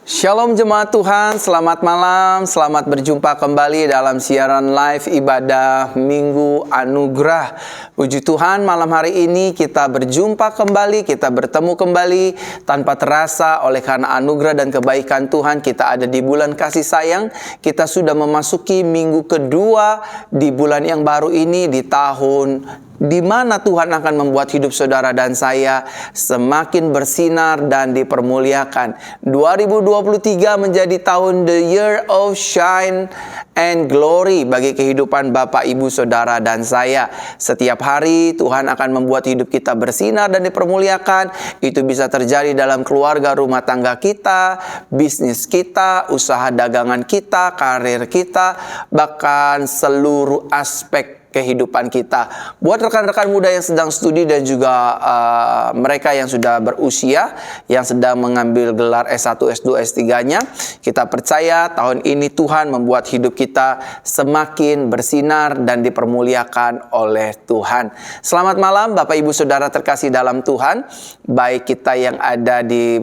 Shalom jemaat Tuhan, selamat malam, selamat berjumpa kembali dalam siaran live ibadah Minggu Anugerah. Puji Tuhan, malam hari ini kita berjumpa kembali, kita bertemu kembali tanpa terasa oleh karena anugerah dan kebaikan Tuhan. Kita ada di bulan kasih sayang, kita sudah memasuki minggu kedua di bulan yang baru ini, di tahun di mana Tuhan akan membuat hidup saudara dan saya semakin bersinar dan dipermuliakan. 2023 menjadi tahun the year of shine and glory bagi kehidupan Bapak, Ibu, saudara dan saya. Setiap hari Tuhan akan membuat hidup kita bersinar dan dipermuliakan. Itu bisa terjadi dalam keluarga, rumah tangga kita, bisnis kita, usaha dagangan kita, karir kita, bahkan seluruh aspek kehidupan kita. Buat rekan-rekan muda yang sedang studi dan juga mereka yang sudah berusia, yang sedang mengambil gelar S1, S2, S3-nya, kita percaya tahun ini Tuhan membuat hidup kita semakin bersinar dan dipermuliakan oleh Tuhan. Selamat malam Bapak, Ibu, saudara terkasih dalam Tuhan, baik kita yang ada di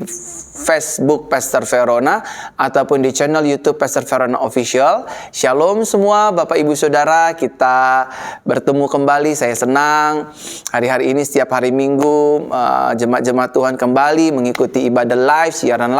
Facebook Pastor Verona ataupun di channel YouTube Pastor Verona Official. Shalom semua Bapak, Ibu, saudara, kita bertemu kembali. Saya senang hari-hari ini setiap hari Minggu jemaat-jemaat Tuhan kembali mengikuti ibadah live, siaran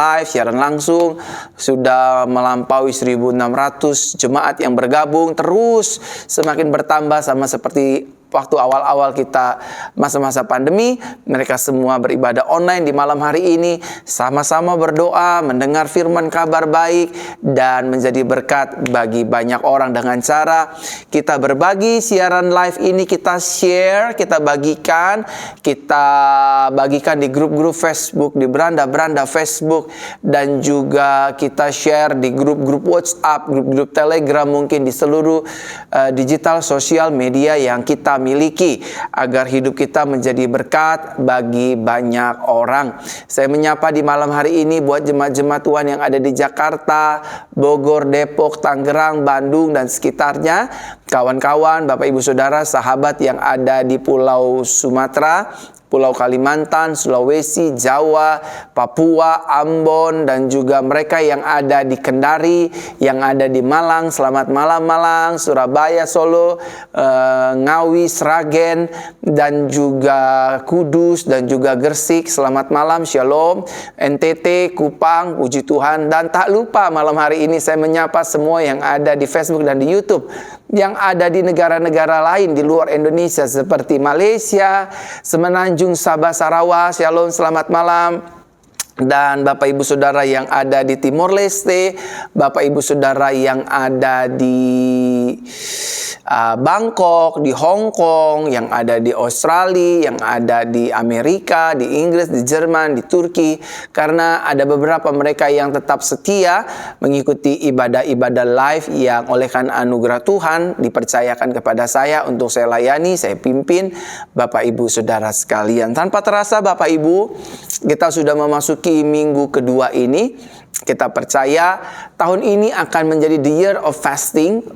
langsung. Sudah melampaui 1.600 jemaat yang bergabung, terus semakin bertambah sama seperti waktu awal-awal kita masa-masa pandemi. Mereka semua beribadah online di malam hari ini, sama-sama berdoa, mendengar firman kabar baik, dan menjadi berkat bagi banyak orang dengan cara kita berbagi siaran live ini, kita share, kita bagikan di grup-grup Facebook, di beranda-beranda Facebook, dan juga kita share di grup-grup WhatsApp, grup-grup Telegram, mungkin di seluruh digital sosial media yang kita miliki, agar hidup kita menjadi berkat bagi banyak orang. Saya menyapa di malam hari ini buat jemaat-jemaat Tuhan yang ada di Jakarta, Bogor, Depok, Tangerang, Bandung, dan sekitarnya. Kawan-kawan, Bapak, Ibu, saudara, sahabat yang ada di Pulau Sumatera, Pulau Kalimantan, Sulawesi, Jawa, Papua, Ambon, dan juga mereka yang ada di Kendari, yang ada di Malang. Selamat malam Malang, Surabaya, Solo, Ngawi, Sragen, dan juga Kudus, dan juga Gresik. Selamat malam, Shalom. NTT, Kupang, puji Tuhan. Dan tak lupa malam hari ini saya menyapa semua yang ada di Facebook dan di YouTube, yang ada di negara-negara lain di luar Indonesia seperti Malaysia, Semenanjung, Sabah, Sarawak. Shalom, selamat malam. Dan Bapak, Ibu, saudara yang ada di Timor Leste, Bapak, Ibu, saudara yang ada di Bangkok, di Hong Kong, yang ada di Australia, yang ada di Amerika, di Inggris, di Jerman, di Turki. Karena ada beberapa mereka yang tetap setia mengikuti ibadah-ibadah live yang oleh karena anugerah Tuhan dipercayakan kepada saya untuk saya layani, saya pimpin Bapak, Ibu, saudara sekalian. Tanpa terasa Bapak, Ibu, kita sudah memasuki minggu kedua ini. Kita percaya tahun ini akan menjadi the year of fasting,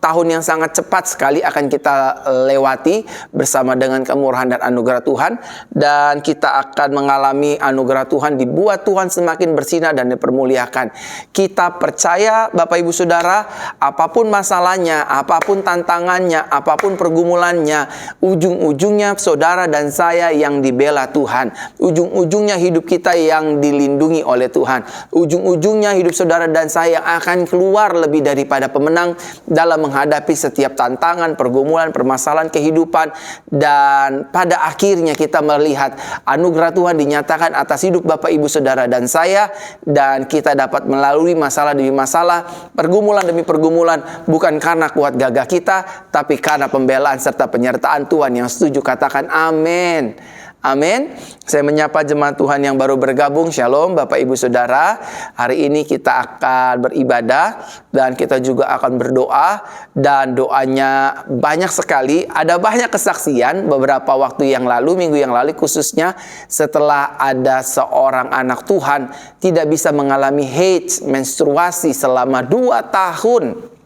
tahun yang sangat cepat sekali akan kita lewati bersama dengan kemurahan dan anugerah Tuhan, dan kita akan mengalami anugerah Tuhan, dibuat Tuhan semakin bersinar dan dipermuliakan. Kita percaya Bapak, Ibu, saudara, apapun masalahnya, apapun tantangannya, apapun pergumulannya, ujung-ujungnya saudara dan saya yang dibela Tuhan, ujung-ujungnya hidup kita yang dilindungi oleh Tuhan, ujung-ujungnya hidup saudara dan saya akan keluar lebih daripada pemenang dalam menghadapi setiap tantangan, pergumulan, permasalahan kehidupan. Dan pada akhirnya kita melihat anugerah Tuhan dinyatakan atas hidup Bapak, Ibu, saudara dan saya, dan kita dapat melalui masalah demi masalah, pergumulan demi pergumulan, bukan karena kuat gagah kita, tapi karena pembelaan serta penyertaan Tuhan. Yang setuju katakan amin. Amin. Saya menyapa jemaat Tuhan yang baru bergabung. Shalom Bapak, Ibu, saudara. Hari ini kita akan beribadah dan kita juga akan berdoa, dan doanya banyak sekali. Ada banyak kesaksian beberapa waktu yang lalu, minggu yang lalu khususnya, setelah ada seorang anak Tuhan tidak bisa mengalami haid, menstruasi selama 2 tahun.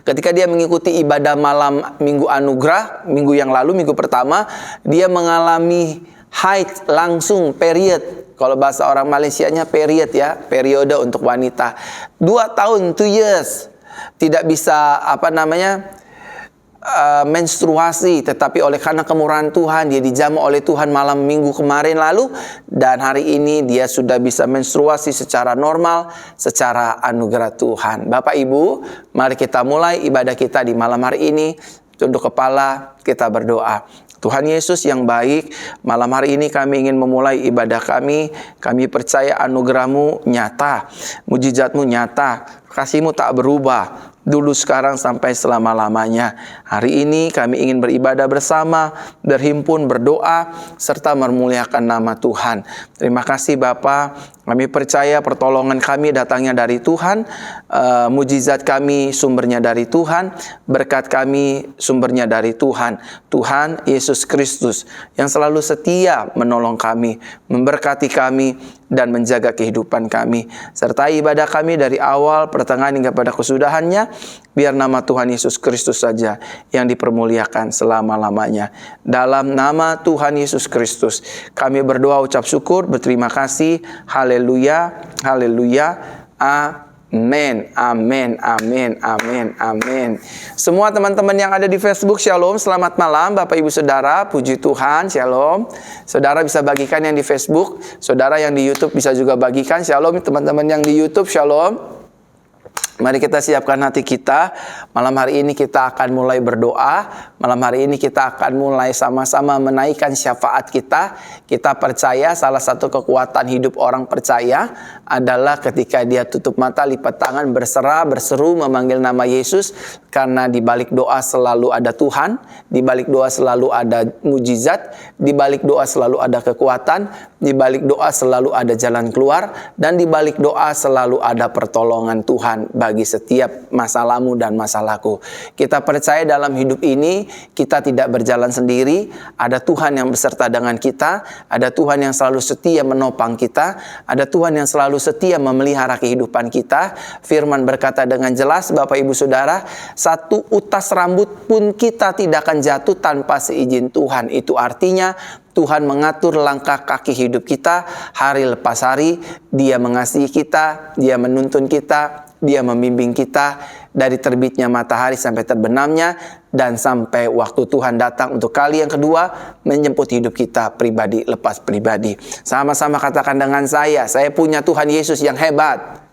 Ketika dia mengikuti ibadah malam Minggu Anugerah, minggu yang lalu, minggu pertama, dia mengalami haid langsung, period. Kalau bahasa orang Malaysianya period ya, periode untuk wanita. 2 tahun, 2 years. Tidak bisa menstruasi, tetapi oleh karena kemurahan Tuhan dia dijamu oleh Tuhan malam minggu kemarin lalu, dan hari ini dia sudah bisa menstruasi secara normal, secara anugerah Tuhan. Bapak Ibu, mari kita mulai ibadah kita di malam hari ini. Tunduk kepala, kita berdoa. Tuhan Yesus yang baik, malam hari ini kami ingin memulai ibadah kami. Kami percaya anugerah-Mu nyata, mujizat-Mu nyata, kasih-Mu tak berubah, dulu, sekarang, sampai selama-lamanya. Hari ini kami ingin beribadah bersama, berhimpun, berdoa, serta memuliakan nama Tuhan. Terima kasih Bapa. Kami percaya pertolongan kami datangnya dari Tuhan, mujizat kami sumbernya dari Tuhan, berkat kami sumbernya dari Tuhan. Tuhan Yesus Kristus yang selalu setia menolong kami, memberkati kami, dan menjaga kehidupan kami. Sertai ibadah kami dari awal, pertengahan, hingga pada kesudahannya. Biar nama Tuhan Yesus Kristus saja yang dipermuliakan selama-lamanya. Dalam nama Tuhan Yesus Kristus kami berdoa, ucap syukur, berterima kasih. Haleluya, haleluya, amin, amin, amin, amin, amin. Semua teman-teman yang ada di Facebook, shalom, selamat malam Bapak Ibu Saudara, puji Tuhan, shalom. Saudara bisa bagikan yang di Facebook, saudara yang di YouTube bisa juga bagikan, shalom. Teman-teman yang di YouTube, shalom. Mari kita siapkan hati kita. Malam hari ini kita akan mulai berdoa. Malam hari ini kita akan mulai sama-sama menaikkan syafaat kita. Kita percaya salah satu kekuatan hidup orang percaya adalah ketika dia tutup mata, lipat tangan, berserah, berseru, memanggil nama Yesus. Karena di balik doa selalu ada Tuhan, di balik doa selalu ada mujizat, di balik doa selalu ada kekuatan, di balik doa selalu ada jalan keluar, dan di balik doa selalu ada pertolongan Tuhan bagi setiap masalahmu dan masalahku. Kita percaya dalam hidup ini kita tidak berjalan sendiri, ada Tuhan yang beserta dengan kita, ada Tuhan yang selalu setia menopang kita, ada Tuhan yang selalu setia memelihara kehidupan kita. Firman berkata dengan jelas, Bapak Ibu Saudara, satu utas rambut pun kita tidak akan jatuh tanpa seizin Tuhan. Itu artinya Tuhan mengatur langkah kaki hidup kita hari lepas hari. Dia mengasihi kita, Dia menuntun kita, Dia membimbing kita dari terbitnya matahari sampai terbenamnya, dan sampai waktu Tuhan datang untuk kali yang kedua menjemput hidup kita pribadi lepas pribadi. Sama-sama katakan dengan saya punya Tuhan Yesus yang hebat.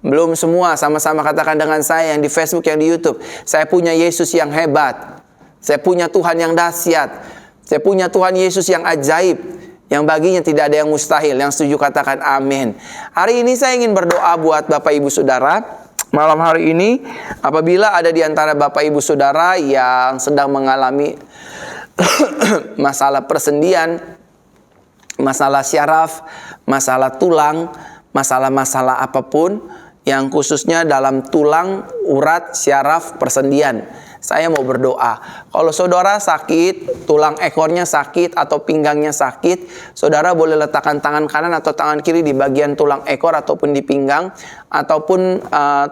Belum semua, sama-sama katakan dengan saya yang di Facebook, yang di YouTube. Saya punya Yesus yang hebat. Saya punya Tuhan yang dahsyat. Saya punya Tuhan Yesus yang ajaib, yang baginya tidak ada yang mustahil. Yang setuju katakan amin. Hari ini saya ingin berdoa buat Bapak Ibu Saudara. Malam hari ini, apabila ada di antara Bapak Ibu Saudara yang sedang mengalami masalah persendian, masalah syaraf, masalah tulang, masalah-masalah apapun, yang khususnya dalam tulang, urat, syaraf, persendian, saya mau berdoa. Kalau saudara sakit, tulang ekornya sakit atau pinggangnya sakit, saudara boleh letakkan tangan kanan atau tangan kiri di bagian tulang ekor ataupun di pinggang, ataupun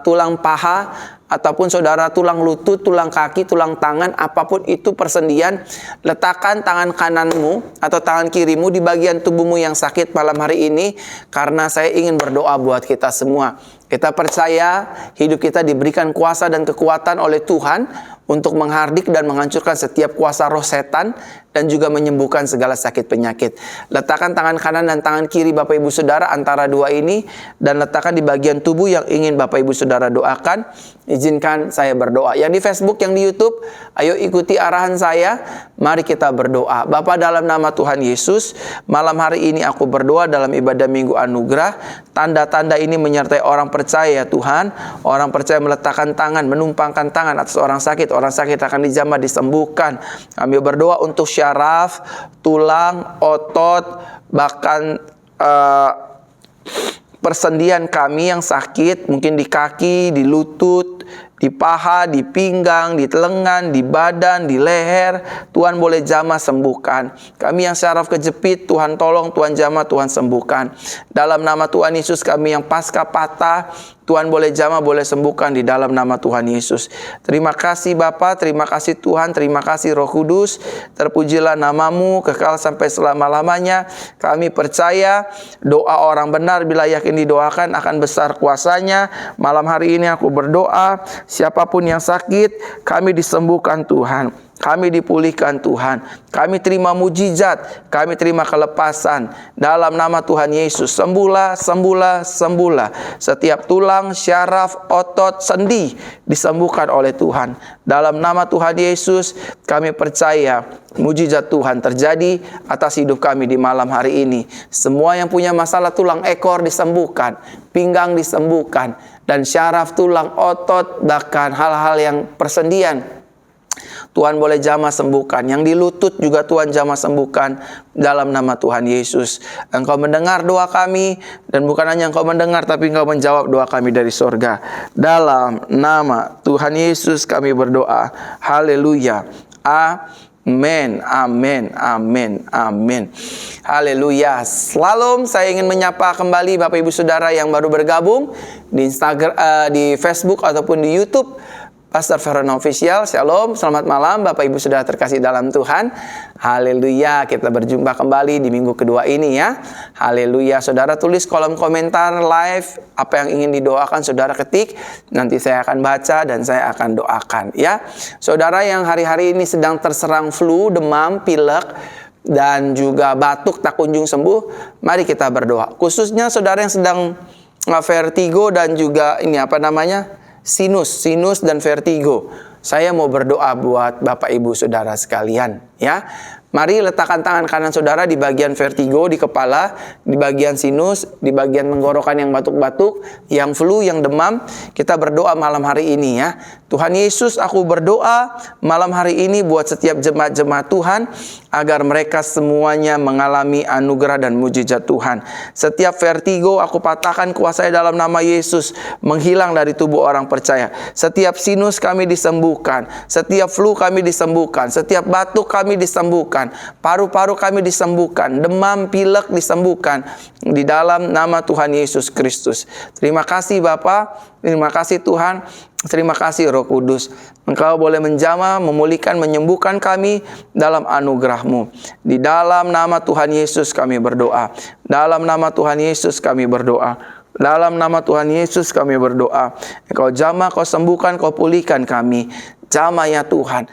tulang paha, ataupun saudara tulang lutut, tulang kaki, tulang tangan, apapun itu persendian, letakkan tangan kananmu atau tangan kirimu di bagian tubuhmu yang sakit malam hari ini, karena saya ingin berdoa buat kita semua. Kita percaya hidup kita diberikan kuasa dan kekuatan oleh Tuhan untuk menghardik dan menghancurkan setiap kuasa roh setan dan juga menyembuhkan segala sakit penyakit. Letakkan tangan kanan dan tangan kiri Bapak Ibu Saudara antara dua ini dan letakkan di bagian tubuh yang ingin Bapak Ibu Saudara doakan. Izinkan saya berdoa. Yang di Facebook, yang di YouTube, ayo ikuti arahan saya. Mari kita berdoa. Bapa, dalam nama Tuhan Yesus, malam hari ini aku berdoa dalam ibadah Minggu Anugerah. Tanda-tanda ini menyertai orang percaya, Tuhan. Orang percaya meletakkan tangan, menumpangkan tangan atas orang sakit. Orang sakit akan dijamah, disembuhkan. Kami berdoa untuk syaraf, tulang, otot, bahkan persendian kami yang sakit, mungkin di kaki, di lutut, di paha, di pinggang, di lengan, di badan, di leher. Tuhan boleh jamah sembuhkan. Kami yang syaraf kejepit, Tuhan tolong, Tuhan jamah, Tuhan sembuhkan. Dalam nama Tuhan Yesus, kami yang pasca patah, Tuhan boleh jamah, boleh sembuhkan di dalam nama Tuhan Yesus. Terima kasih Bapa, terima kasih Tuhan, terima kasih Roh Kudus. Terpujilah namamu, kekal sampai selama-lamanya. Kami percaya doa orang benar bila yakin didoakan akan besar kuasanya. Malam hari ini aku berdoa, siapapun yang sakit, kami disembuhkan Tuhan. Kami dipulihkan Tuhan. Kami terima mujizat. Kami terima kelepasan. Dalam nama Tuhan Yesus. Sembuhlah, sembuhlah, sembuhlah. Setiap tulang, syaraf, otot, sendi disembuhkan oleh Tuhan. Dalam nama Tuhan Yesus, kami percaya mujizat Tuhan terjadi atas hidup kami di malam hari ini. Semua yang punya masalah tulang ekor disembuhkan. Pinggang disembuhkan. Dan syaraf, tulang, otot, bahkan hal-hal yang persendian, Tuhan boleh jamah sembuhkan. Yang di lutut juga Tuhan jamah sembuhkan dalam nama Tuhan Yesus. Engkau mendengar doa kami, dan bukan hanya Engkau mendengar, tapi Engkau menjawab doa kami dari sorga. Dalam nama Tuhan Yesus kami berdoa. Haleluya. Amin, amin, amin, amin. Haleluya. Shalom. Saya ingin menyapa kembali Bapak Ibu Saudara yang baru bergabung di Instagram, di Facebook ataupun di YouTube Pastor Verona Official. Shalom, selamat malam Bapak Ibu Saudara terkasih dalam Tuhan. Haleluya, kita berjumpa kembali di minggu kedua ini ya. Haleluya, saudara tulis kolom komentar live apa yang ingin didoakan, saudara ketik. Nanti saya akan baca dan saya akan doakan ya. Saudara yang hari-hari ini sedang terserang flu, demam, pilek, dan juga batuk tak kunjung sembuh, mari kita berdoa. Khususnya saudara yang sedang vertigo dan juga sinus dan vertigo. Saya mau berdoa buat Bapak Ibu Saudara sekalian ya. Mari letakkan tangan kanan saudara di bagian vertigo, di kepala, di bagian sinus, di bagian tenggorokan yang batuk-batuk, yang flu, yang demam. Kita berdoa malam hari ini ya. Tuhan Yesus, aku berdoa malam hari ini buat setiap jemaat-jemaat Tuhan, agar mereka semuanya mengalami anugerah dan mujizat Tuhan. Setiap vertigo aku patahkan kuasanya dalam nama Yesus, menghilang dari tubuh orang percaya. Setiap sinus kami disembuhkan, setiap flu kami disembuhkan, setiap batuk kami disembuhkan, paru-paru kami disembuhkan, demam, pilek disembuhkan di dalam nama Tuhan Yesus Kristus. Terima kasih Bapa, terima kasih Tuhan, terima kasih Roh Kudus. Engkau boleh menjamah, memulihkan, menyembuhkan kami dalam anugerah-Mu. Di dalam nama Tuhan Yesus kami berdoa. Dalam nama Tuhan Yesus kami berdoa. Dalam nama Tuhan Yesus kami berdoa. Engkau jamah, Kau sembuhkan, Kau pulihkan kami. Jamah ya Tuhan.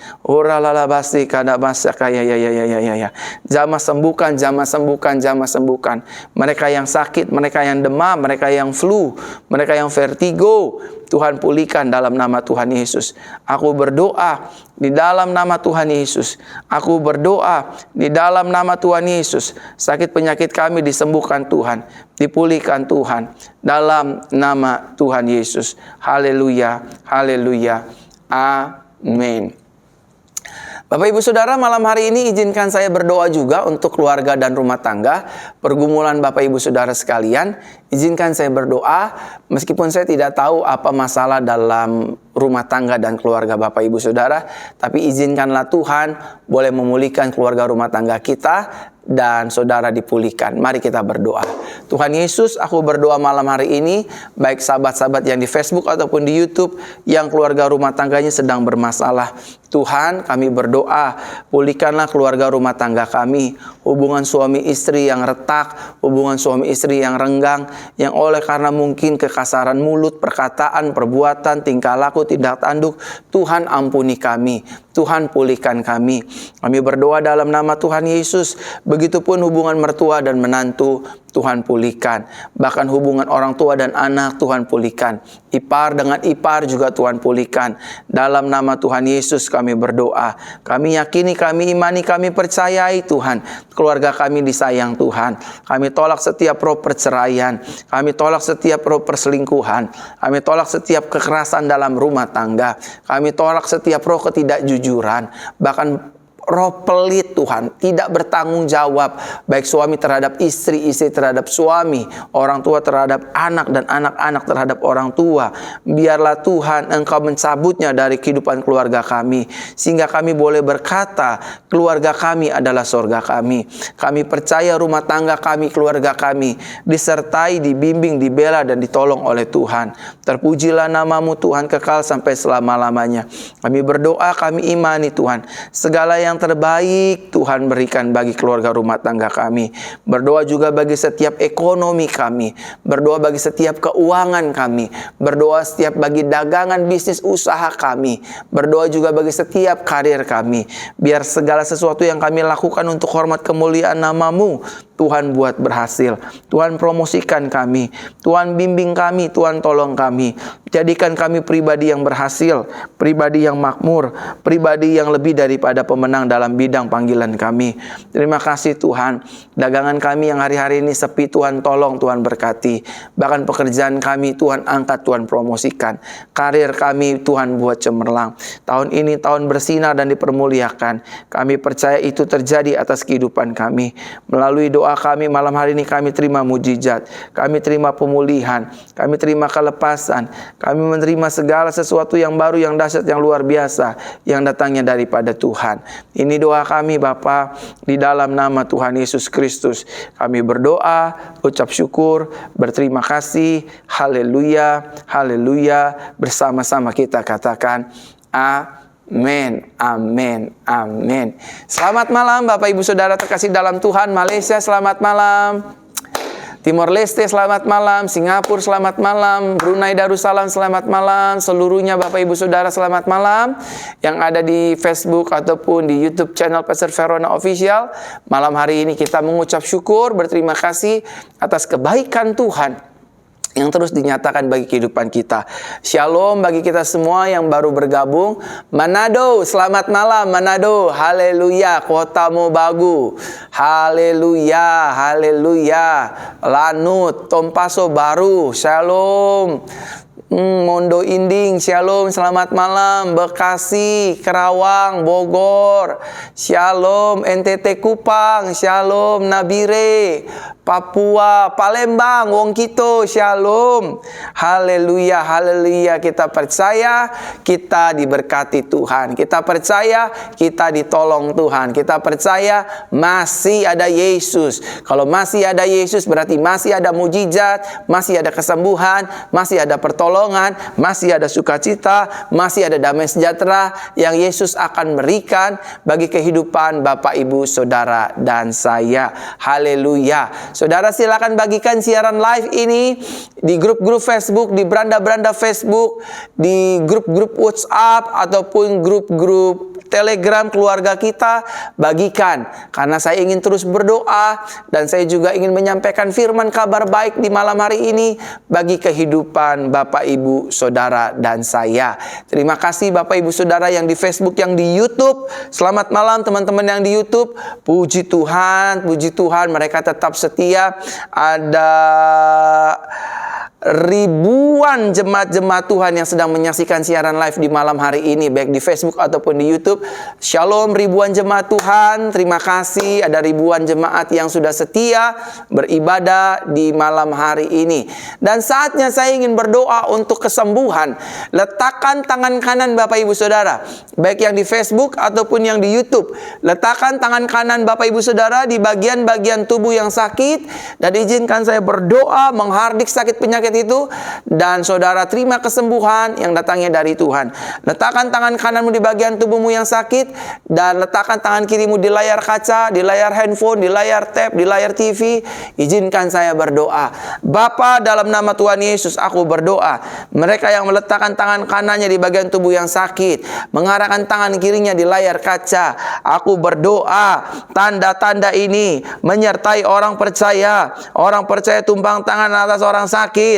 Jamah sembuhkan, jamah sembuhkan, jamah sembuhkan. Mereka yang sakit, mereka yang demam, mereka yang flu, mereka yang vertigo, Tuhan pulihkan dalam nama Tuhan Yesus. Aku berdoa di dalam nama Tuhan Yesus. Aku berdoa di dalam nama Tuhan Yesus. Sakit penyakit kami disembuhkan Tuhan, dipulihkan Tuhan dalam nama Tuhan Yesus. Haleluya, haleluya. Amin. Bapak Ibu Saudara, malam hari ini izinkan saya berdoa juga untuk keluarga dan rumah tangga, pergumulan Bapak Ibu Saudara sekalian. Izinkan saya berdoa, meskipun saya tidak tahu apa masalah dalam rumah tangga dan keluarga Bapak Ibu Saudara, tapi izinkanlah Tuhan boleh memulihkan keluarga rumah tangga kita dan saudara dipulihkan. Mari kita berdoa. Tuhan Yesus, aku berdoa malam hari ini, baik sahabat-sahabat yang di Facebook ataupun di YouTube yang keluarga rumah tangganya sedang bermasalah. Tuhan, kami berdoa, pulihkanlah keluarga rumah tangga kami. Hubungan suami istri yang retak, hubungan suami istri yang renggang, yang oleh karena mungkin kekasaran mulut, perkataan, perbuatan, tingkah laku tidak tanduk. Tuhan ampuni kami. Tuhan pulihkan kami. Kami berdoa dalam nama Tuhan Yesus. Begitupun hubungan mertua dan menantu, Tuhan pulihkan. Bahkan hubungan orang tua dan anak, Tuhan pulihkan. Ipar dengan ipar juga Tuhan pulihkan. Dalam nama Tuhan Yesus kami berdoa. Kami yakini, kami imani, kami percayai Tuhan. Keluarga kami disayang Tuhan. Kami tolak setiap roh perceraian. Kami tolak setiap roh perselingkuhan. Kami tolak setiap kekerasan dalam rumah tangga. Kami tolak setiap roh ketidakjujuran. Bahkan roh pelit Tuhan, tidak bertanggung jawab, baik suami terhadap istri, istri terhadap suami, orang tua terhadap anak, dan anak-anak terhadap orang tua. Biarlah Tuhan Engkau mencabutnya dari kehidupan keluarga kami, sehingga kami boleh berkata, keluarga kami adalah sorga kami. Kami percaya rumah tangga kami, keluarga kami disertai, dibimbing, dibela, dan ditolong oleh Tuhan. Terpujilah nama-Mu Tuhan kekal sampai selama-lamanya. Kami berdoa, kami imani Tuhan, segala yang terbaik Tuhan berikan bagi keluarga rumah tangga kami. Berdoa juga bagi setiap ekonomi kami, berdoa bagi setiap keuangan kami, berdoa setiap bagi dagangan bisnis usaha kami, berdoa juga bagi setiap karir kami. Biar segala sesuatu yang kami lakukan untuk hormat kemuliaan nama-Mu Tuhan buat berhasil. Tuhan promosikan kami, Tuhan bimbing kami, Tuhan tolong kami. Jadikan kami pribadi yang berhasil, pribadi yang makmur, pribadi yang lebih daripada pemenang dalam bidang panggilan kami. Terima kasih Tuhan. Dagangan kami yang hari-hari ini sepi, Tuhan tolong, Tuhan berkati. Bahkan pekerjaan kami Tuhan angkat, Tuhan promosikan. Karir kami Tuhan buat cemerlang. Tahun ini tahun bersinar dan dipermuliakan. Kami percaya itu terjadi atas kehidupan kami. Melalui doa kami malam hari ini, kami terima mujizat, kami terima pemulihan, kami terima kelepasan, kami menerima segala sesuatu yang baru, yang dahsyat, yang luar biasa, yang datangnya daripada Tuhan. Ini doa kami Bapa, di dalam nama Tuhan Yesus Kristus. Kami berdoa, ucap syukur, berterima kasih. Haleluya, haleluya. Bersama-sama kita katakan amin, amin, amin. Selamat malam Bapak Ibu Saudara terkasih dalam Tuhan. Malaysia selamat malam, Timor Leste selamat malam, Singapura selamat malam, Brunei Darussalam selamat malam, seluruhnya Bapak Ibu Saudara selamat malam, yang ada di Facebook ataupun di YouTube channel Pastor Verona Official. Malam hari ini kita mengucap syukur, berterima kasih atas kebaikan Tuhan yang terus dinyatakan bagi kehidupan kita. Shalom bagi kita semua yang baru bergabung. Manado, selamat malam Manado. Haleluya, Kota Mobagu. Haleluya, haleluya. Lanut, Tompaso Baru. Shalom. Mondo Inding, shalom, selamat malam. Bekasi, Kerawang, Bogor, shalom. NTT Kupang, shalom. Nabire, Papua, Palembang, Wong Kito, shalom. Haleluya, haleluya. Kita percaya kita diberkati Tuhan. Kita percaya kita ditolong Tuhan. Kita percaya masih ada Yesus. Kalau masih ada Yesus berarti masih ada mujizat, masih ada kesembuhan, masih ada pertolongan, masih ada sukacita, masih ada damai sejahtera yang Yesus akan berikan bagi kehidupan Bapak, Ibu, Saudara, dan saya. Haleluya. Saudara silakan bagikan siaran live ini di grup-grup Facebook, di beranda-beranda Facebook, di grup-grup WhatsApp ataupun grup-grup Telegram keluarga kita. Bagikan, karena saya ingin terus berdoa dan saya juga ingin menyampaikan firman kabar baik di malam hari ini bagi kehidupan Bapak, Ibu, Saudara, dan saya. Terima kasih Bapak, Ibu, Saudara yang di Facebook, yang di YouTube. Selamat malam teman-teman yang di YouTube. Puji Tuhan, mereka tetap setia. Ada ribuan jemaat-jemaat Tuhan yang sedang menyaksikan siaran live di malam hari ini, baik di Facebook ataupun di YouTube. Shalom ribuan jemaat Tuhan, terima kasih. Ada ribuan jemaat yang sudah setia beribadah di malam hari ini. Dan saatnya saya ingin berdoa untuk kesembuhan. Letakkan tangan kanan Bapak Ibu Saudara, baik yang di Facebook ataupun yang di YouTube. Letakkan tangan kanan Bapak Ibu Saudara di bagian-bagian tubuh yang sakit, dan izinkan saya berdoa menghardik sakit penyakit itu, dan saudara terima kesembuhan yang datangnya dari Tuhan. Letakkan tangan kananmu di bagian tubuhmu yang sakit, dan letakkan tangan kirimu di layar kaca, di layar handphone, di layar tab, di layar TV. Izinkan saya berdoa. Bapa, dalam nama Tuhan Yesus aku berdoa, mereka yang meletakkan tangan kanannya di bagian tubuh yang sakit, mengarahkan tangan kirinya di layar kaca, aku berdoa tanda-tanda ini menyertai orang percaya tumpang tangan atas orang sakit.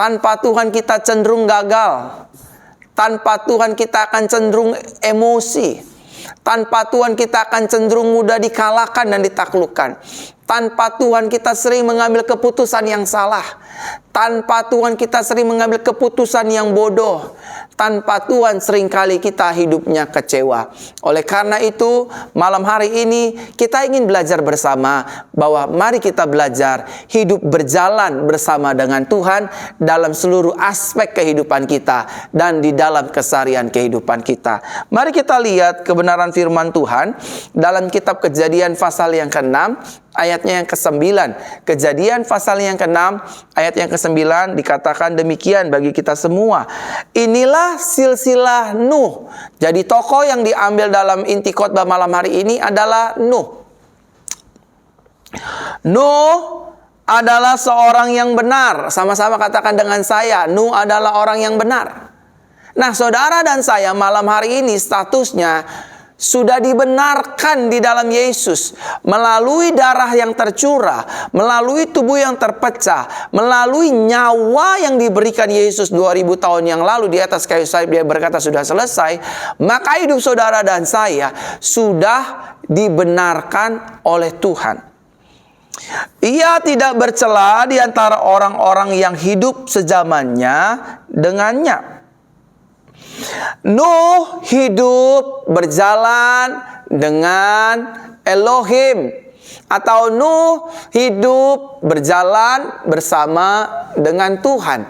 Tanpa Tuhan kita cenderung gagal. Tanpa Tuhan kita akan cenderung emosi. Tanpa Tuhan kita akan cenderung mudah dikalahkan dan ditaklukkan. Tanpa Tuhan kita sering mengambil keputusan yang salah. Tanpa Tuhan kita sering mengambil keputusan yang bodoh. Tanpa Tuhan seringkali kita hidupnya kecewa. Oleh karena itu, malam hari ini kita ingin belajar bersama bahwa mari kita belajar hidup berjalan bersama dengan Tuhan dalam seluruh aspek kehidupan kita dan di dalam keseharian kehidupan kita. Mari kita lihat kebenaran firman Tuhan dalam kitab Kejadian pasal yang ke-6 ayatnya yang ke-9. Kejadian pasal yang ke-6 ayat yang ke-9 dikatakan demikian bagi kita semua. Inilah silsilah Nuh. Jadi tokoh yang diambil dalam inti khotbah malam hari ini adalah Nuh. Nuh adalah seorang yang benar. Sama-sama katakan dengan saya, Nuh adalah orang yang benar. Nah, saudara dan saya malam hari ini statusnya sudah dibenarkan di dalam Yesus melalui darah yang tercurah, melalui tubuh yang terpecah, melalui nyawa yang diberikan Yesus 2000 tahun yang lalu di atas kayu salib. Dia berkata sudah selesai. Maka hidup saudara dan saya sudah dibenarkan oleh Tuhan. Ia tidak bercela di antara orang-orang yang hidup sezamannya dengannya. Nuh hidup berjalan dengan Elohim, atau Nuh hidup berjalan bersama dengan Tuhan.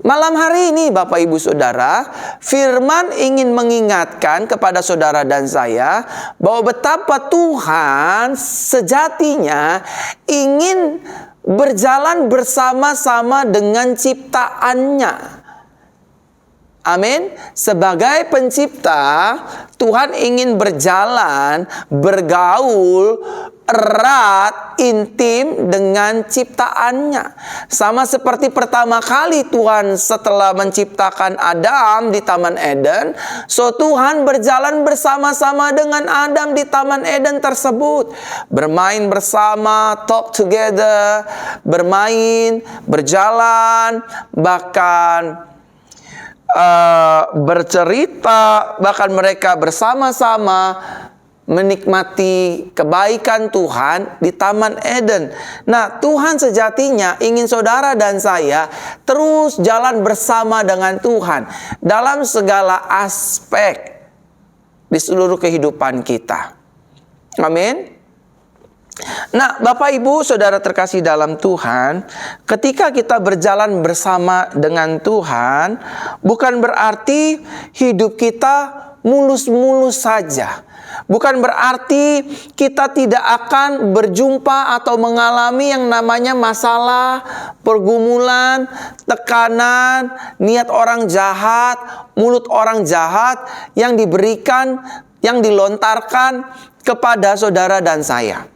Malam hari ini Bapak Ibu Saudara, firman ingin mengingatkan kepada saudara dan saya bahwa betapa Tuhan sejatinya ingin berjalan bersama-sama dengan ciptaannya. Amin. Sebagai pencipta, Tuhan ingin berjalan, bergaul, erat, intim dengan ciptaannya. Sama seperti pertama kali Tuhan setelah menciptakan Adam di Taman Eden. So Tuhan berjalan bersama-sama dengan Adam di Taman Eden tersebut. Bermain bersama, talk together, bermain, berjalan, bahkan bercerita, bahkan mereka bersama-sama menikmati kebaikan Tuhan di Taman Eden. Nah, Tuhan sejatinya ingin saudara dan saya terus jalan bersama dengan Tuhan dalam segala aspek di seluruh kehidupan kita. Amin. Nah, Bapak Ibu Saudara terkasih dalam Tuhan, ketika kita berjalan bersama dengan Tuhan, bukan berarti hidup kita mulus-mulus saja. Bukan berarti kita tidak akan berjumpa atau mengalami yang namanya masalah, pergumulan, tekanan, niat orang jahat, mulut orang jahat yang diberikan, yang dilontarkan kepada saudara dan saya.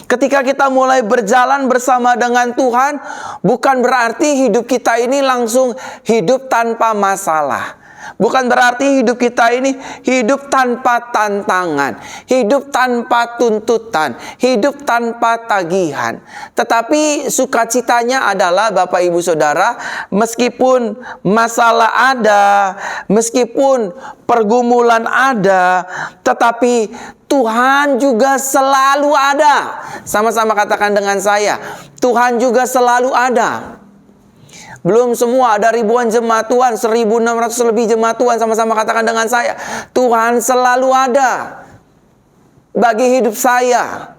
Ketika kita mulai berjalan bersama dengan Tuhan, bukan berarti hidup kita ini langsung hidup tanpa masalah. Bukan berarti hidup kita ini hidup tanpa tantangan, hidup tanpa tuntutan, hidup tanpa tagihan. Tetapi sukacitanya adalah Bapak Ibu Saudara, meskipun masalah ada, meskipun pergumulan ada, tetapi Tuhan juga selalu ada. Sama-sama katakan dengan saya, Tuhan juga selalu ada. Belum semua, ada ribuan jemaat Tuhan, 1.600 lebih jemaat Tuhan. Sama-sama katakan dengan saya, Tuhan selalu ada bagi hidup saya,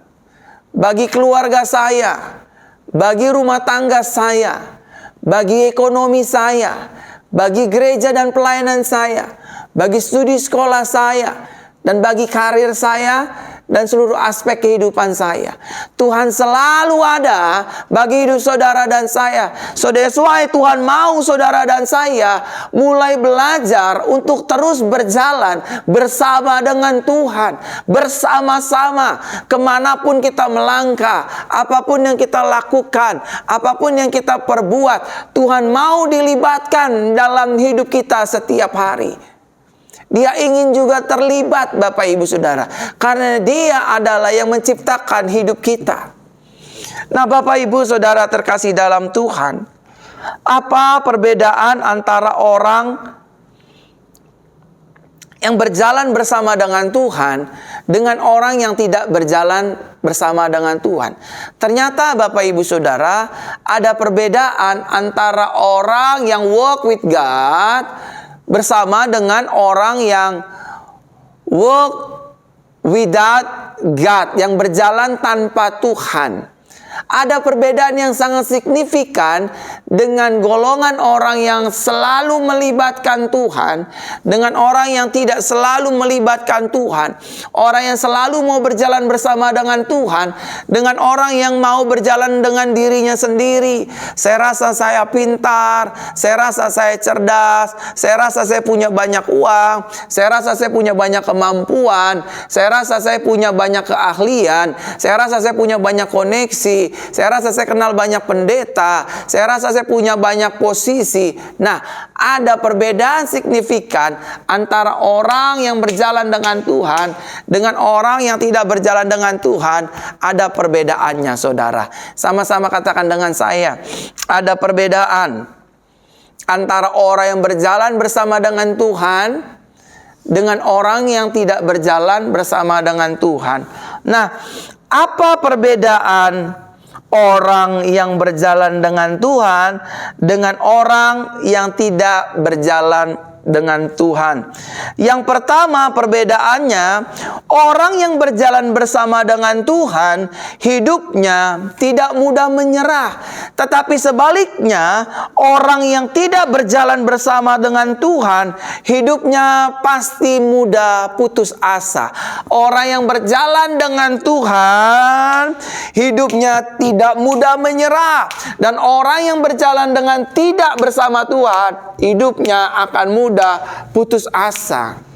bagi keluarga saya, bagi rumah tangga saya, bagi ekonomi saya, bagi gereja dan pelayanan saya, bagi studi sekolah saya, dan bagi karir saya, dan seluruh aspek kehidupan saya. Tuhan selalu ada bagi hidup saudara dan saya. So that's why Tuhan mau saudara dan saya mulai belajar untuk terus berjalan bersama dengan Tuhan. Bersama-sama kemanapun kita melangkah, apapun yang kita lakukan, apapun yang kita perbuat, Tuhan mau dilibatkan dalam hidup kita setiap hari. Dia ingin juga terlibat Bapak Ibu Saudara, karena Dia adalah yang menciptakan hidup kita. Nah Bapak Ibu Saudara terkasih dalam Tuhan, Apa perbedaan antara orang yang berjalan bersama dengan Tuhan dengan orang yang tidak berjalan bersama dengan Tuhan? Ternyata Bapak Ibu Saudara, ada perbedaan antara orang yang walk with God bersama dengan orang yang walk without God, yang berjalan tanpa Tuhan. Ada perbedaan yang sangat signifikan dengan golongan orang yang selalu melibatkan Tuhan, dengan orang yang tidak selalu melibatkan Tuhan, orang yang selalu mau berjalan bersama dengan Tuhan, dengan orang yang mau berjalan dengan dirinya sendiri. Saya rasa saya pintar, saya rasa saya cerdas, saya rasa saya punya banyak uang, saya rasa saya punya banyak kemampuan, saya rasa saya punya banyak keahlian, saya rasa saya punya banyak koneksi, saya rasa saya kenal banyak pendeta, saya rasa saya punya banyak posisi. Nah, ada perbedaan signifikan antara orang yang berjalan dengan Tuhan dengan orang yang tidak berjalan dengan Tuhan. Ada perbedaannya, saudara. Sama-sama katakan dengan saya, ada perbedaan antara orang yang berjalan bersama dengan Tuhan dengan orang yang tidak berjalan bersama dengan Tuhan. Nah, apa perbedaan orang yang berjalan dengan Tuhan dengan orang yang tidak berjalan dengan Tuhan? Yang pertama perbedaannya, orang yang berjalan bersama dengan Tuhan hidupnya tidak mudah menyerah. Tetapi sebaliknya, orang yang tidak berjalan bersama dengan Tuhan hidupnya pasti mudah putus asa. Orang yang berjalan dengan Tuhan hidupnya tidak mudah menyerah, dan orang yang berjalan dengan tidak bersama Tuhan hidupnya akan mudah putus asa.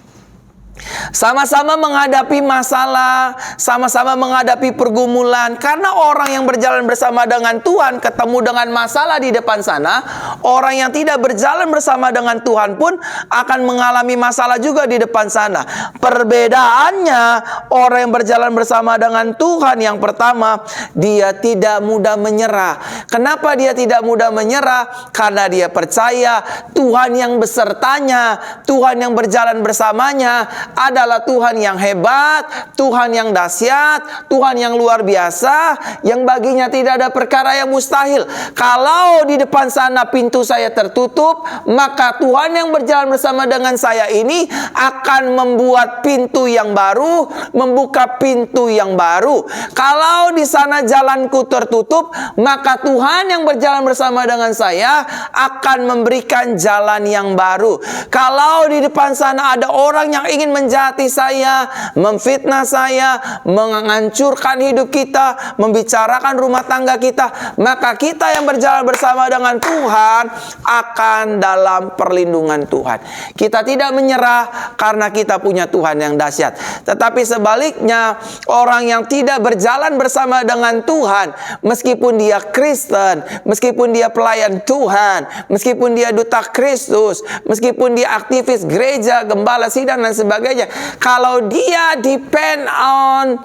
Sama-sama menghadapi masalah, sama-sama menghadapi pergumulan. Karena orang yang berjalan bersama dengan Tuhan ketemu dengan masalah di depan sana, orang yang tidak berjalan bersama dengan Tuhan pun akan mengalami masalah juga di depan sana. Perbedaannya, orang yang berjalan bersama dengan Tuhan, yang pertama, dia tidak mudah menyerah. Kenapa dia tidak mudah menyerah? Karena dia percaya Tuhan yang besertanya, Tuhan yang berjalan bersamanya adalah Tuhan yang hebat, Tuhan yang dahsyat, Tuhan yang luar biasa, yang baginya tidak ada perkara yang mustahil. Kalau di depan sana pintu saya tertutup, maka Tuhan yang berjalan bersama dengan saya ini akan membuat pintu yang baru, membuka pintu yang baru. Kalau di sana jalanku tertutup, maka Tuhan yang berjalan bersama dengan saya akan memberikan jalan yang baru. Kalau di depan sana ada orang yang ingin menjahati saya, memfitnah saya, menghancurkan hidup kita, membicarakan rumah tangga kita, maka kita yang berjalan bersama dengan Tuhan akan dalam perlindungan Tuhan. Kita tidak menyerah karena kita punya Tuhan yang dahsyat. Tetapi sebaliknya, orang yang tidak berjalan bersama dengan Tuhan, meskipun dia Kristen, meskipun dia pelayan Tuhan, meskipun dia duta Kristus, meskipun dia aktivis gereja, gembala sidang dan sebagainya, kalau dia depend on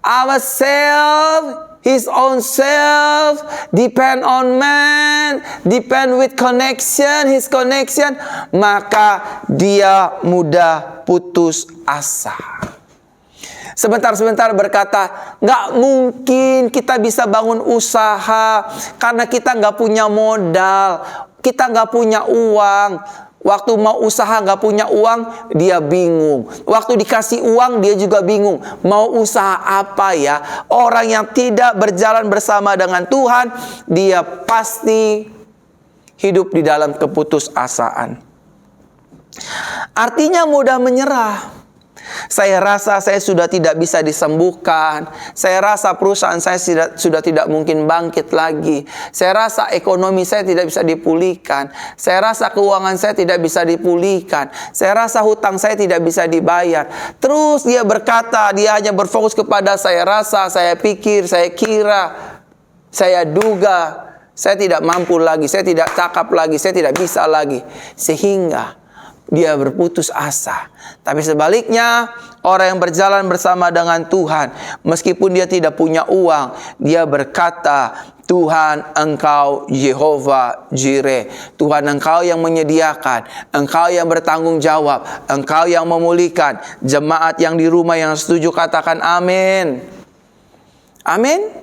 ourselves, his own self, depend on man, depend with connection, his connection, maka dia mudah putus asa. Sebentar-sebentar berkata, nggak mungkin kita bisa bangun usaha karena kita nggak punya modal, kita nggak punya uang. Waktu mau usaha nggak punya uang, dia bingung. Waktu dikasih uang, dia juga bingung. Mau usaha apa ya? Orang yang tidak berjalan bersama dengan Tuhan, dia pasti hidup di dalam keputusasaan. Artinya mudah menyerah. Saya rasa saya sudah tidak bisa disembuhkan. Saya rasa perusahaan saya sudah tidak mungkin bangkit lagi. Saya rasa ekonomi saya tidak bisa dipulihkan. Saya rasa keuangan saya tidak bisa dipulihkan. Saya rasa hutang saya tidak bisa dibayar. Terus dia berkata, dia hanya berfokus kepada saya rasa, saya pikir, saya kira, saya duga, saya tidak mampu lagi, saya tidak cakap lagi, saya tidak bisa lagi. Sehingga dia berputus asa. Tapi sebaliknya, orang yang berjalan bersama dengan Tuhan, meskipun dia tidak punya uang, dia berkata, Tuhan, Engkau Yehova Jireh. Tuhan, Engkau yang menyediakan, Engkau yang bertanggung jawab, Engkau yang memulihkan. Jemaat yang di rumah yang setuju katakan amin. Amin.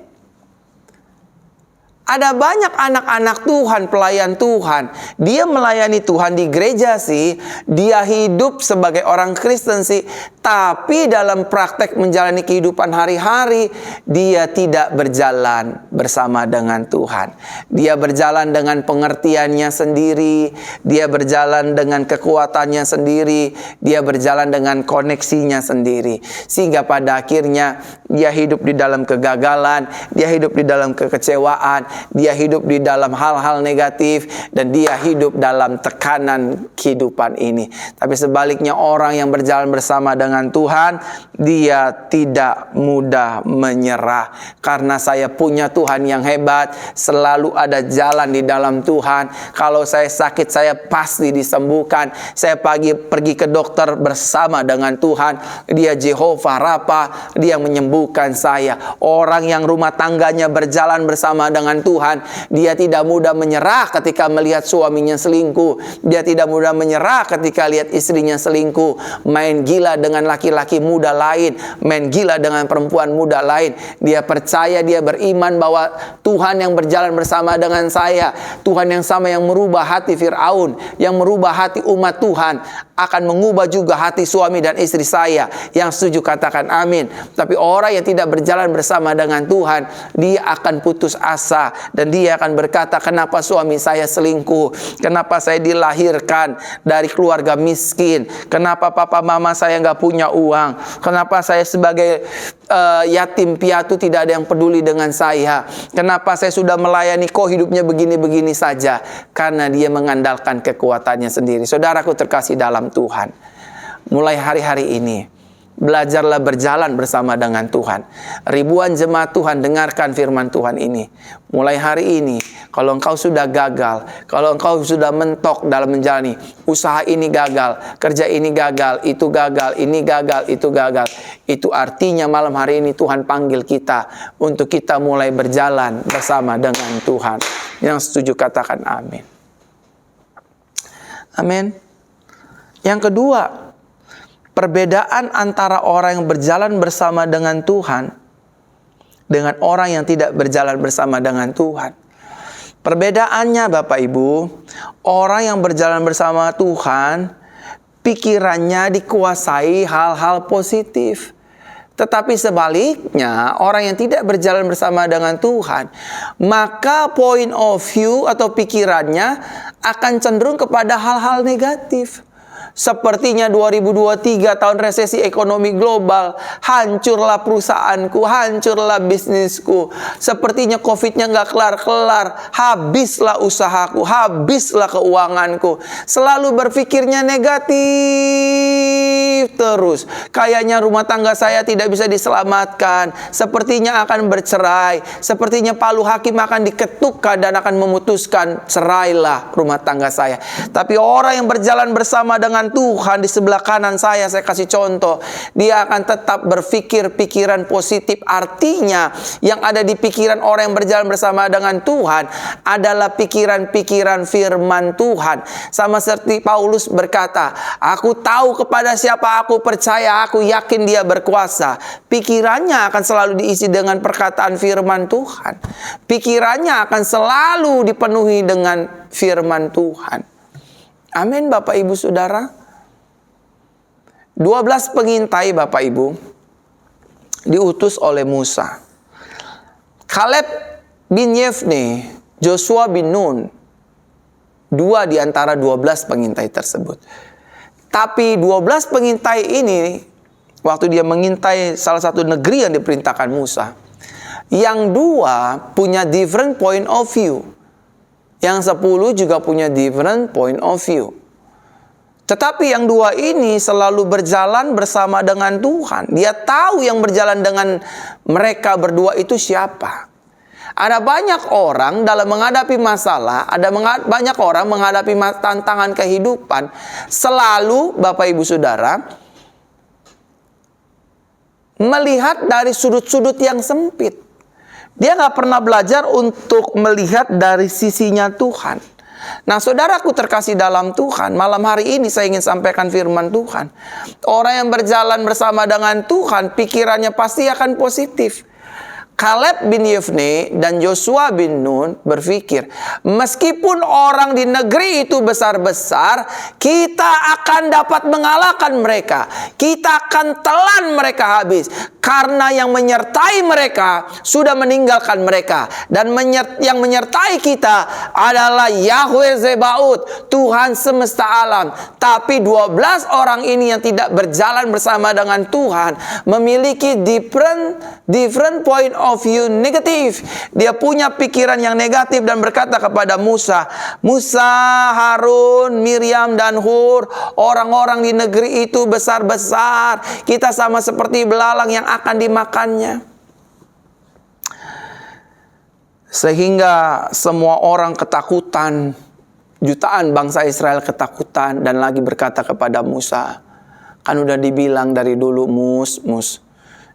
Ada banyak anak-anak Tuhan, pelayan Tuhan. Dia melayani Tuhan di gereja sih. Dia hidup sebagai orang Kristen sih. Tapi dalam praktek menjalani kehidupan hari-hari, dia tidak berjalan bersama dengan Tuhan. Dia berjalan dengan pengertiannya sendiri. Dia berjalan dengan kekuatannya sendiri. Dia berjalan dengan koneksinya sendiri. Sehingga pada akhirnya dia hidup di dalam kegagalan. Dia hidup di dalam kekecewaan. Dia hidup di dalam hal-hal negatif dan dia hidup dalam tekanan kehidupan ini. Tapi sebaliknya orang yang berjalan bersama dengan Tuhan, dia tidak mudah menyerah. Karena saya punya Tuhan yang hebat, selalu ada jalan di dalam Tuhan. Kalau saya sakit, saya pasti disembuhkan. Saya pergi ke dokter bersama dengan Tuhan. Dia Jehovah Rafa, dia menyembuhkan saya. Orang yang rumah tangganya berjalan bersama dengan Tuhan, dia tidak mudah menyerah ketika melihat suaminya selingkuh. Dia tidak mudah menyerah ketika lihat istrinya selingkuh, main gila dengan laki-laki muda lain, main gila dengan perempuan muda lain. Dia percaya, dia beriman bahwa Tuhan yang berjalan bersama dengan saya, Tuhan yang sama yang merubah hati Firaun, yang merubah hati umat Tuhan, akan mengubah juga hati suami dan istri saya. Yang setuju katakan amin. Tapi orang yang tidak berjalan bersama dengan Tuhan, dia akan putus asa dan dia akan berkata, kenapa suami saya selingkuh? Kenapa saya dilahirkan dari keluarga miskin? Kenapa papa mama saya nggak punya uang? Kenapa saya sebagai yatim piatu tidak ada yang peduli dengan saya? Kenapa saya sudah melayani kok hidupnya begini-begini saja? Karena dia mengandalkan kekuatannya sendiri. Saudaraku terkasih dalam Tuhan, mulai hari-hari ini belajarlah berjalan bersama dengan Tuhan. Ribuan jemaat Tuhan dengarkan firman Tuhan ini. Mulai hari ini, kalau engkau sudah gagal, kalau engkau sudah mentok dalam menjalani, usaha ini gagal, kerja ini gagal, itu gagal, ini gagal, itu gagal. Itu artinya malam hari ini Tuhan panggil kita untuk kita mulai berjalan bersama dengan Tuhan. Yang setuju katakan amin. Amin. Yang kedua, perbedaan antara orang yang berjalan bersama dengan Tuhan dengan orang yang tidak berjalan bersama dengan Tuhan. Perbedaannya Bapak Ibu, orang yang berjalan bersama Tuhan, pikirannya dikuasai hal-hal positif. Tetapi sebaliknya, orang yang tidak berjalan bersama dengan Tuhan, maka point of view atau pikirannya akan cenderung kepada hal-hal negatif. Sepertinya 2023 tahun resesi ekonomi global, hancurlah perusahaanku, hancurlah bisnisku. Sepertinya COVID-nya nggak kelar-kelar, habislah usahaku, habislah keuanganku. Selalu berpikirnya negatif terus. Kayaknya rumah tangga saya tidak bisa diselamatkan. Sepertinya akan bercerai. Sepertinya palu hakim akan diketukkan dan akan memutuskan, cerailah rumah tangga saya. Tapi orang yang berjalan bersama dengan Tuhan di sebelah kanan saya kasih contoh, dia akan tetap berpikir pikiran positif. Artinya yang ada di pikiran orang yang berjalan bersama dengan Tuhan adalah pikiran-pikiran firman Tuhan. Sama seperti Paulus berkata, aku tahu kepada siapa aku percaya, aku yakin dia berkuasa. Pikirannya akan selalu diisi dengan perkataan firman Tuhan. Pikirannya akan selalu dipenuhi dengan firman Tuhan. Amin Bapak Ibu Saudara. 12 pengintai Bapak Ibu diutus oleh Musa. Kaleb bin Yefne, Joshua bin Nun, 2 di antara 12 pengintai tersebut. Tapi 12 pengintai ini, waktu dia mengintai salah satu negeri yang diperintahkan Musa, yang 2 punya different point of view. Yang 10 juga punya different point of view. Tetapi yang 2 ini selalu berjalan bersama dengan Tuhan. Dia tahu yang berjalan dengan mereka berdua itu siapa. Ada banyak orang dalam menghadapi masalah, banyak orang menghadapi tantangan kehidupan, selalu Bapak Ibu Saudara melihat dari sudut-sudut yang sempit. Dia nggak pernah belajar untuk melihat dari sisinya Tuhan. Nah, saudaraku terkasih dalam Tuhan, malam hari ini saya ingin sampaikan firman Tuhan. Orang yang berjalan bersama dengan Tuhan, pikirannya pasti akan positif. Kaleb bin Yefne dan Joshua bin Nun berpikir, meskipun orang di negeri itu besar-besar, kita akan dapat mengalahkan mereka. Kita akan telan mereka habis. Karena yang menyertai mereka sudah meninggalkan mereka. Dan yang menyertai kita adalah Yahweh Zebaut, Tuhan semesta alam. Tapi 12 orang ini yang tidak berjalan bersama dengan Tuhan memiliki different point of view negatif. Dia punya pikiran yang negatif dan berkata kepada Musa, Harun, Miriam dan Hur, orang-orang di negeri itu besar-besar. Kita sama seperti belalang yang akan dimakannya. Sehingga semua orang ketakutan, jutaan bangsa Israel ketakutan dan lagi berkata kepada Musa, kan udah dibilang dari dulu, Mus,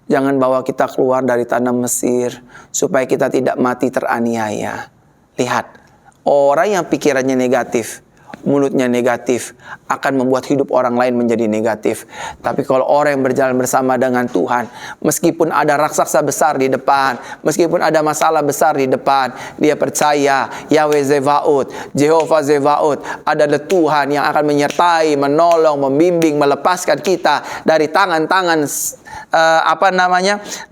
jangan bawa kita keluar dari tanah Mesir supaya kita tidak mati teraniaya. Lihat, orang yang pikirannya negatif, mulutnya negatif, akan membuat hidup orang lain menjadi negatif. Tapi kalau orang yang berjalan bersama dengan Tuhan, meskipun ada raksasa besar di depan, meskipun ada masalah besar di depan, dia percaya Yahweh Zebaot, Jehovah Zebaot adalah Tuhan yang akan menyertai, menolong, membimbing, melepaskan kita dari tangan-tangan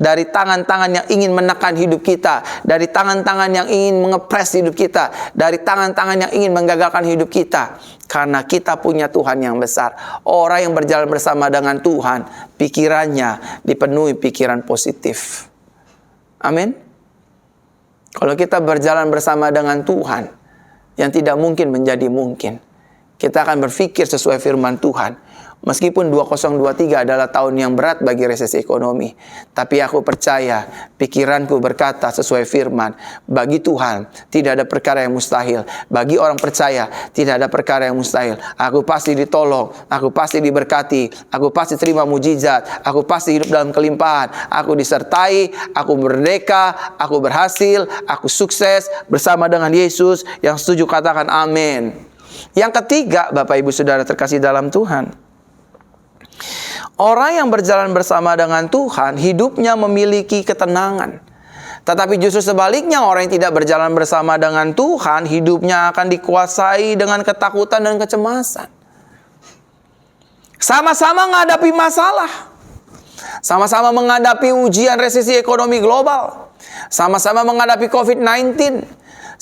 dari tangan-tangan yang ingin menekan hidup kita, dari tangan-tangan yang ingin mengepres hidup kita, dari tangan-tangan yang ingin menggagalkan hidup kita. Karena kita punya Tuhan yang besar. Orang yang berjalan bersama dengan Tuhan, pikirannya dipenuhi pikiran positif. Amin. Kalau kita berjalan bersama dengan Tuhan, yang tidak mungkin menjadi mungkin. Kita akan berpikir sesuai firman Tuhan. Meskipun 2023 adalah tahun yang berat bagi resesi ekonomi, tapi aku percaya pikiranku berkata sesuai firman, bagi Tuhan tidak ada perkara yang mustahil. Bagi orang percaya tidak ada perkara yang mustahil. Aku pasti ditolong, aku pasti diberkati, aku pasti terima mujizat, aku pasti hidup dalam kelimpahan, aku disertai, aku merdeka, aku berhasil, aku sukses bersama dengan Yesus. Yang setuju katakan amin. Yang ketiga, Bapak Ibu Saudara terkasih dalam Tuhan, orang yang berjalan bersama dengan Tuhan, hidupnya memiliki ketenangan. Tetapi justru sebaliknya, orang yang tidak berjalan bersama dengan Tuhan, hidupnya akan dikuasai dengan ketakutan dan kecemasan. Sama-sama menghadapi masalah, sama-sama menghadapi ujian resesi ekonomi global, sama-sama menghadapi COVID-19,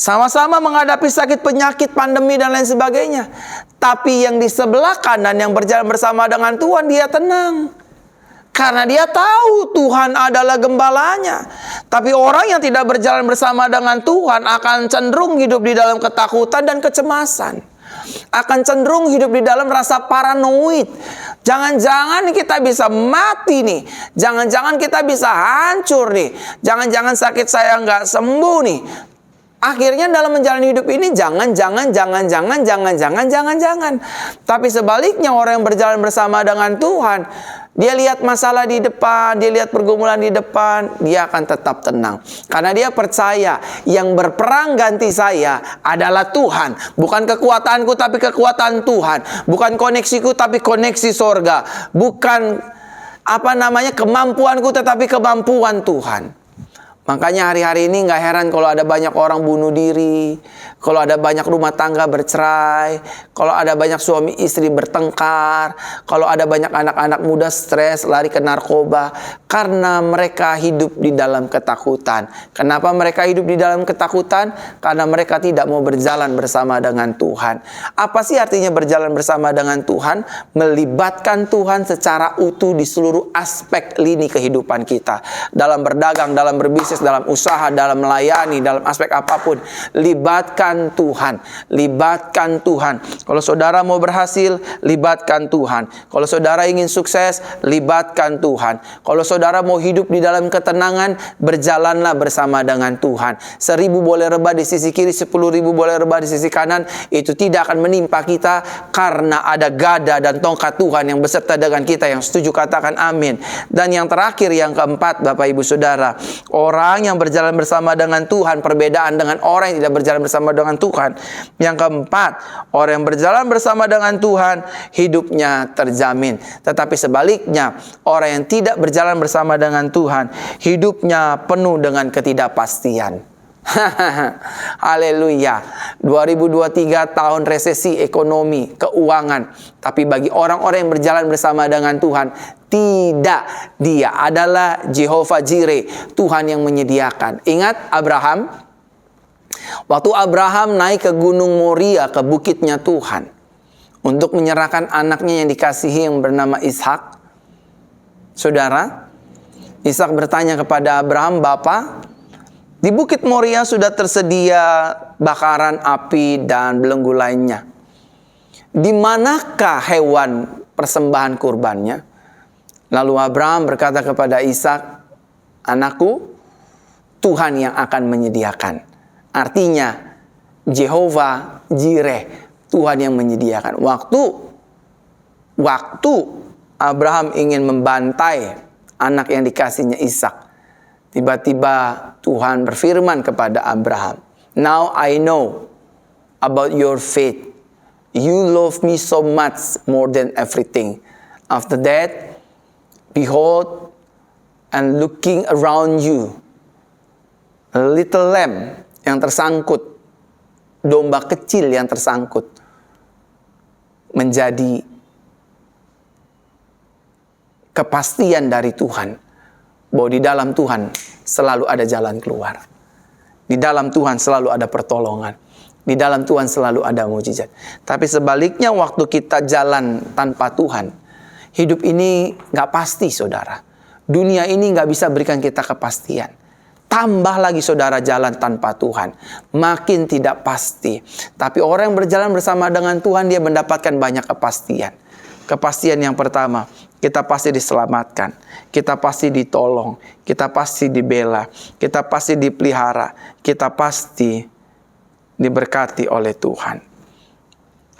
sama-sama menghadapi sakit penyakit, pandemi dan lain sebagainya. Tapi yang di sebelah kanan yang berjalan bersama dengan Tuhan, dia tenang. Karena dia tahu Tuhan adalah gembalanya. Tapi orang yang tidak berjalan bersama dengan Tuhan akan cenderung hidup di dalam ketakutan dan kecemasan. Akan cenderung hidup di dalam rasa paranoid. Jangan-jangan kita bisa mati nih. Jangan-jangan kita bisa hancur nih. Jangan-jangan sakit saya nggak sembuh nih. Akhirnya dalam menjalani hidup ini jangan. Tapi sebaliknya, orang yang berjalan bersama dengan Tuhan, dia lihat masalah di depan, dia lihat pergumulan di depan, dia akan tetap tenang. Karena dia percaya yang berperang ganti saya adalah Tuhan. Bukan kekuatanku tapi kekuatan Tuhan. Bukan koneksiku tapi koneksi sorga. Bukan kemampuanku tetapi kemampuan Tuhan. Makanya hari-hari ini gak heran kalau ada banyak orang bunuh diri, kalau ada banyak rumah tangga bercerai, kalau ada banyak suami istri bertengkar, kalau ada banyak anak-anak muda stres, lari ke narkoba, karena mereka hidup di dalam ketakutan. Kenapa mereka hidup di dalam ketakutan? Karena mereka tidak mau berjalan bersama dengan Tuhan. Apa sih artinya berjalan bersama dengan Tuhan? Melibatkan Tuhan secara utuh di seluruh aspek lini kehidupan kita. Dalam berdagang, dalam berbisnis, dalam usaha, dalam melayani, dalam aspek apapun. Libatkan Tuhan. Libatkan Tuhan. Kalau saudara mau berhasil, libatkan Tuhan. Kalau saudara ingin sukses, libatkan Tuhan. Kalau saudara mau hidup di dalam ketenangan, berjalanlah bersama dengan Tuhan. 1.000 boleh rebah di sisi kiri, 10.000 boleh rebah di sisi kanan. Itu tidak akan menimpa kita karena ada gada dan tongkat Tuhan yang beserta dengan kita. Yang setuju katakan amin. Dan yang terakhir, yang keempat, Bapak Ibu Saudara, orang Orang yang berjalan bersama dengan Tuhan, perbedaan dengan orang yang tidak berjalan bersama dengan Tuhan. Yang keempat, orang yang berjalan bersama dengan Tuhan, hidupnya terjamin. Tetapi sebaliknya, orang yang tidak berjalan bersama dengan Tuhan, hidupnya penuh dengan ketidakpastian. Haleluya. 2023 tahun resesi ekonomi, keuangan. Tapi bagi orang-orang yang berjalan bersama dengan Tuhan, tidak, Dia adalah Jehovah Jireh, Tuhan yang menyediakan. Ingat Abraham? Waktu Abraham naik ke Gunung Moria, ke bukitnya Tuhan, untuk menyerahkan anaknya yang dikasihi yang bernama Ishak. Saudara, Ishak bertanya kepada Abraham, "Bapa, di Bukit Moria sudah tersedia bakaran api dan belenggu lainnya. Di manakah hewan persembahan kurbannya?" Lalu Abraham berkata kepada Ishak, "Anakku, Tuhan yang akan menyediakan." Artinya, Jehovah Jireh, Tuhan yang menyediakan. Waktu Abraham ingin membantai anak yang dikasihnya Ishak, tiba-tiba Tuhan berfirman kepada Abraham, "Now I know about your faith. You love me so much more than everything. After that, behold, and looking around you, a little lamb yang tersangkut, domba kecil yang tersangkut, menjadi kepastian dari Tuhan bahwa di dalam Tuhan selalu ada jalan keluar. Di dalam Tuhan selalu ada pertolongan. Di dalam Tuhan selalu ada mujizat." Tapi sebaliknya, waktu kita jalan tanpa Tuhan, hidup ini gak pasti, saudara. Dunia ini gak bisa berikan kita kepastian. Tambah lagi saudara jalan tanpa Tuhan, makin tidak pasti. Tapi orang yang berjalan bersama dengan Tuhan, dia mendapatkan banyak kepastian. Kepastian yang pertama, kita pasti diselamatkan, kita pasti ditolong, kita pasti dibela, kita pasti dipelihara, kita pasti diberkati oleh Tuhan.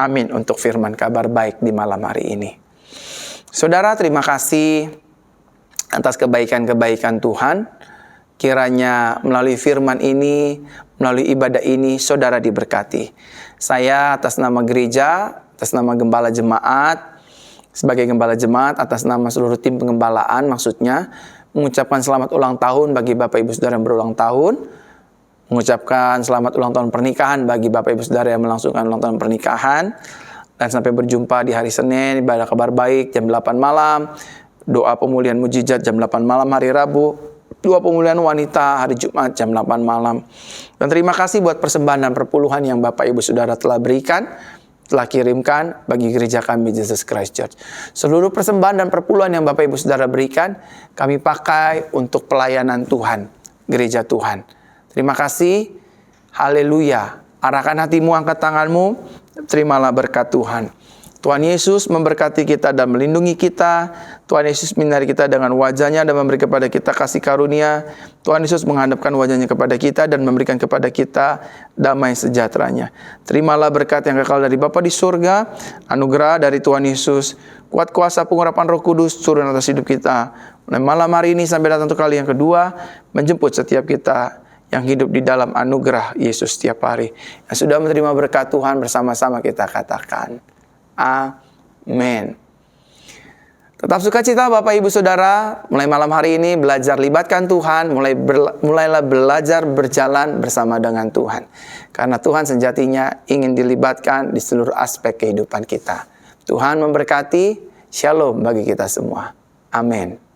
Amin untuk firman kabar baik di malam hari ini. Saudara, terima kasih atas kebaikan-kebaikan Tuhan. Kiranya melalui firman ini, melalui ibadah ini, saudara diberkati. Saya atas nama gereja, atas nama gembala jemaat, sebagai gembala jemaat, atas nama seluruh tim pengembalaan, maksudnya, mengucapkan selamat ulang tahun bagi Bapak Ibu Saudara yang berulang tahun, mengucapkan selamat ulang tahun pernikahan bagi Bapak Ibu Saudara yang melangsungkan ulang tahun pernikahan, dan sampai berjumpa di hari Senin, ibadah kabar baik jam 8 malam, doa pemulihan mujizat jam 8 malam hari Rabu, doa pemulihan wanita hari Jumat jam 8 malam. Dan terima kasih buat persembahan dan perpuluhan yang Bapak Ibu Saudara telah berikan, telah kirimkan bagi gereja kami Jesus Christ Church. Seluruh persembahan dan perpuluhan yang Bapak Ibu Saudara berikan, kami pakai untuk pelayanan Tuhan, gereja Tuhan. Terima kasih. Haleluya. Arahkan hatimu, angkat tanganmu, terimalah berkat Tuhan. Tuhan Yesus memberkati kita dan melindungi kita. Tuhan Yesus menyinari kita dengan wajahnya dan memberi kepada kita kasih karunia. Tuhan Yesus menghadapkan wajahnya kepada kita dan memberikan kepada kita damai sejahteranya. Terimalah berkat yang kekal dari Bapa di surga, anugerah dari Tuhan Yesus, kuat kuasa pengurapan Roh Kudus turun atas hidup kita. Mulai malam hari ini sampai datang untuk kali yang kedua, menjemput setiap kita yang hidup di dalam anugerah Yesus setiap hari. Yang sudah menerima berkat Tuhan, bersama-sama kita katakan, amin. Tetap sukacita Bapak Ibu Saudara, mulai malam hari ini belajar libatkan Tuhan, mulailah belajar berjalan bersama dengan Tuhan. Karena Tuhan sejatinya ingin dilibatkan di seluruh aspek kehidupan kita. Tuhan memberkati, shalom bagi kita semua. Amin.